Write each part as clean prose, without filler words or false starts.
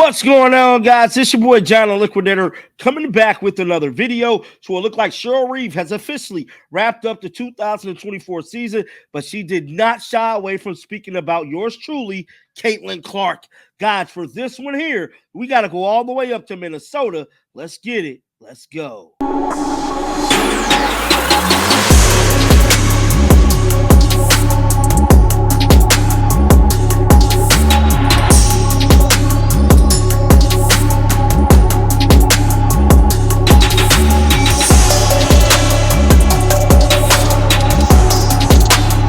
What's going on, guys? It's your boy John the Liquidator coming back with another video. So it looked like Cheryl Reeve has officially wrapped up the 2024 season, but she did not shy away from speaking about yours truly, Caitlin Clark. Guys, for this one here, we got to go all the way up to Minnesota. Let's get it. Let's go.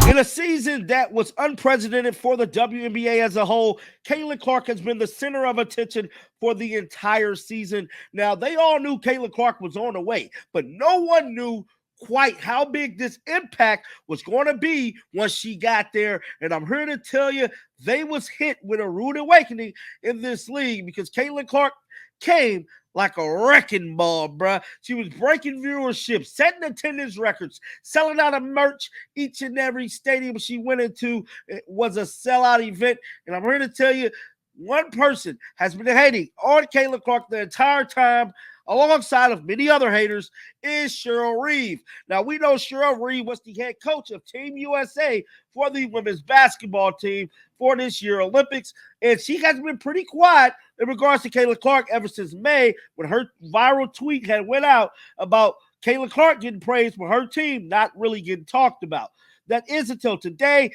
In a season that was unprecedented for the WNBA as a whole, Caitlin Clark has been the center of attention for the entire season. Now, they all knew Caitlin Clark was on the way, but no one knew quite how big this impact was going to be once she got there. And I'm here to tell you, they was hit with a rude awakening in this league because Caitlin Clark came like a wrecking ball, bruh. She was breaking viewership, setting attendance records, selling out of merch. Each and every stadium she went into, it was a sellout event. And I'm here to tell you, one person has been hating on Caitlin Clark the entire time, alongside of many other haters, is Cheryl Reeve. Now, we know Cheryl Reeve was the head coach of Team USA for the women's basketball team for this year Olympics, and she has been pretty quiet in regards to Caitlin Clark ever since May, when her viral tweet had went out about Caitlin Clark getting praised for her team not really getting talked about. That is until today.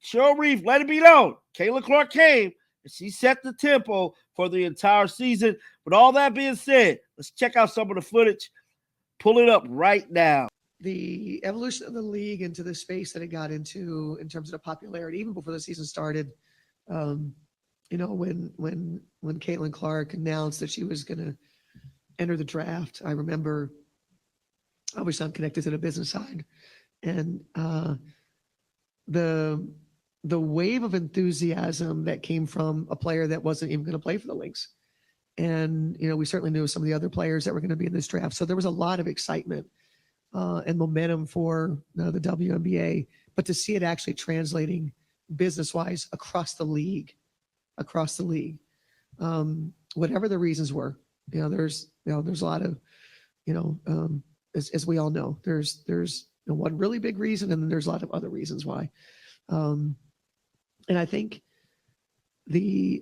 Cheryl Reeve let it be known. Caitlin Clark came, and she set the tempo for the entire season. With all that being said, let's check out some of the footage. Pull it up right now. The evolution of the league into the space that it got into in terms of the popularity, even before the season started, when Caitlin Clark announced that she was going to enter the draft, I remember, obviously I'm connected to the business side, and the wave of enthusiasm that came from a player that wasn't even going to play for the Lynx. And, we certainly knew some of the other players that were going to be in this draft. So there was a lot of excitement and momentum for the WNBA, but to see it actually translating business-wise across the league, whatever the reasons were, there's a lot of, as we all know, there's one really big reason, and then there's a lot of other reasons why. And I think the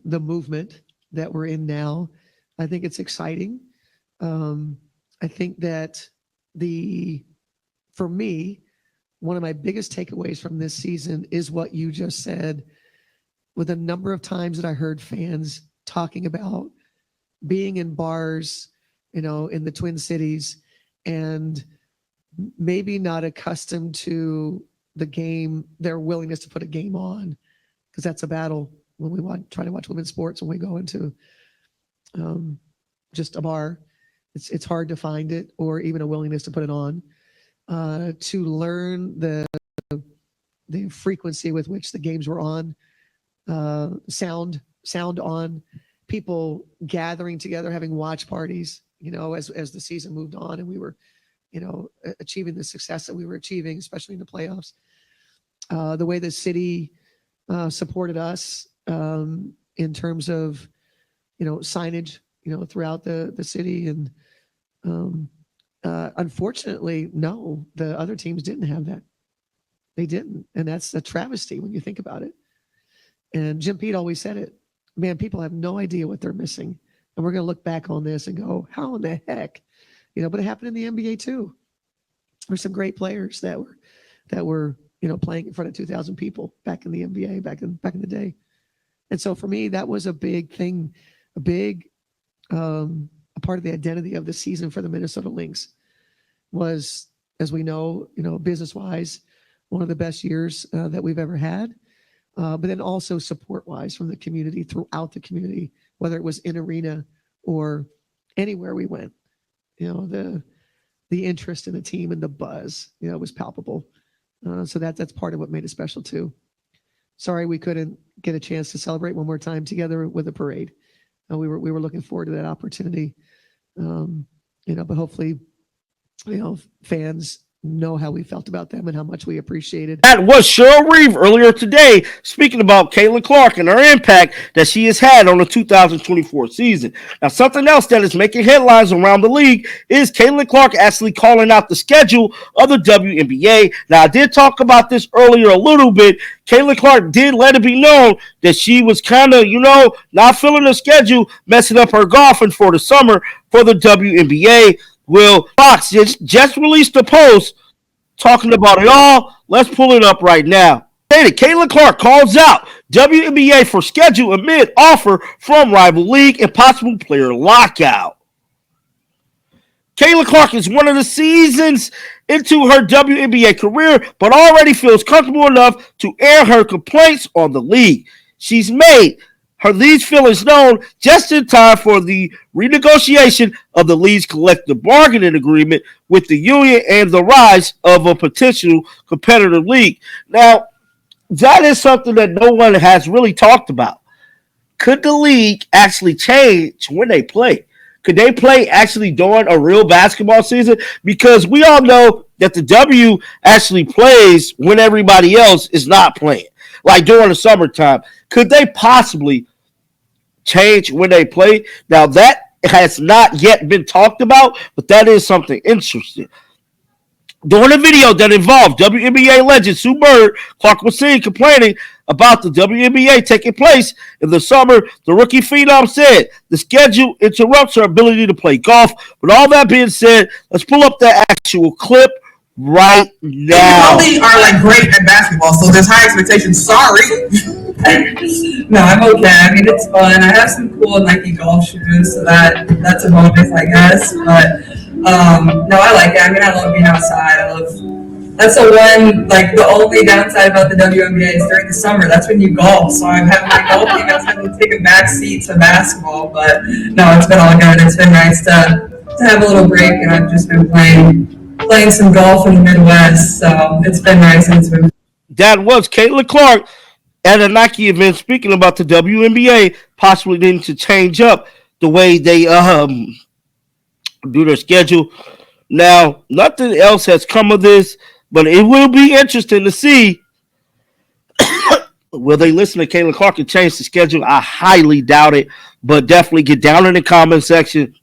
movement that we're in now, I think it's exciting. I think that for me, one of my biggest takeaways from this season is what you just said, with a number of times that I heard fans talking about being in bars, in the Twin Cities, and maybe not accustomed to the game, their willingness to put a game on, because that's a battle when we try to watch women's sports. When we go into just a bar, it's hard to find it, or even a willingness to put it on. To learn the frequency with which the games were on, sound on, people gathering together, having watch parties, as the season moved on, and we were, achieving the success that we were achieving, especially in the playoffs. The way the city supported us in terms of, signage, throughout the city. And unfortunately, no, the other teams didn't have that. They didn't. And that's a travesty when you think about it. And Jim Pete always said it, man, people have no idea what they're missing. And we're going to look back on this and go, how in the heck? But it happened in the NBA too. There's some great players that were playing in front of 2,000 people back in the NBA, back in the day. And so for me, that was a big thing, a part of the identity of the season for the Minnesota Lynx was, as we know, business-wise, one of the best years that we've ever had. But then also support-wise from the community, throughout the community, whether it was in arena or anywhere we went. The interest in the team and the buzz, was palpable. So that's part of what made it special too. Sorry we couldn't get a chance to celebrate one more time together with a parade. We were looking forward to that opportunity. But hopefully, fans know how we felt about them and how much we appreciated. That was Cheryl Reeve earlier today, speaking about Caitlin Clark and her impact that she has had on the 2024 season. Now, something else that is making headlines around the league is Caitlin Clark actually calling out the schedule of the WNBA. Now, I did talk about this earlier a little bit. Caitlin Clark did let it be known that she was kind of, not feeling the schedule, messing up her golfing for the summer for the WNBA. Well, Fox just released a post talking about it all. Let's pull it up right now. Caitlin Clark calls out WNBA for schedule amid offer from rival league and possible player lockout. Caitlin Clark is one of the seasons into her WNBA career, but already feels comfortable enough to air her complaints on the league. She's made these feelings known just in time for the renegotiation of the league's collective bargaining agreement with the union and the rise of a potential competitive league. Now, that is something that no one has really talked about. Could the league actually change when they play? Could they play actually during a real basketball season? Because we all know that the W actually plays when everybody else is not playing, like during the summertime. Could they possibly change when they play? Now, that has not yet been talked about, but that is something interesting. During a video that involved WNBA legend Sue Bird, Clark was seen complaining about the WNBA taking place in the summer. The rookie phenom said the schedule interrupts her ability to play golf. With all that being said, let's pull up the actual clip right now. You probably are like great at basketball, so there's high expectations. Sorry. No, I'm okay. I mean, it's fun. I have some cool Nike golf shoes, so that's a bonus, I guess. But no, I like it. I mean, I love being outside. That's the only downside about the WNBA is during the summer. That's when you golf. So I'm having my golf game outside to take a back seat to basketball. But no, it's been all good. It's been nice to have a little break, and I've just been playing some golf in the Midwest. So it's been nice. And it's been. That was Caitlin Clark at a Nike event speaking about the WNBA possibly needing to change up the way they do their schedule. Now, nothing else has come of this, but it will be interesting to see will they listen to Caitlin Clark and change the schedule. I highly doubt it, but definitely get down in the comment section.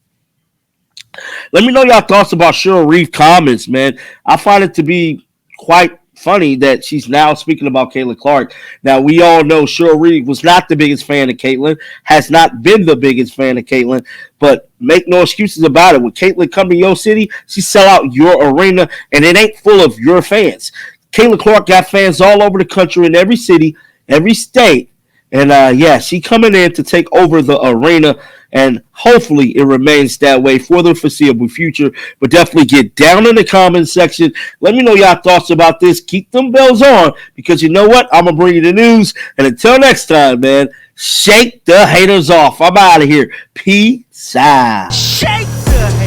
Let me know your thoughts about Cheryl Reeve comments, man. I find it to be quite funny that she's now speaking about Caitlin Clark. Now, we all know Cheryl Reeve was not the biggest fan of Caitlin, has not been the biggest fan of Caitlin, but make no excuses about it. When Caitlin come to your city, she sell out your arena, and it ain't full of your fans. Caitlin Clark got fans all over the country in every city, every state, and she coming in to take over the arena, and hopefully it remains that way for the foreseeable future. But definitely get down in the comments section. Let me know your thoughts about this. Keep them bells on, because you know what? I'm going to bring you the news. And until next time, man, shake the haters off. I'm out of here. Peace out. Shake the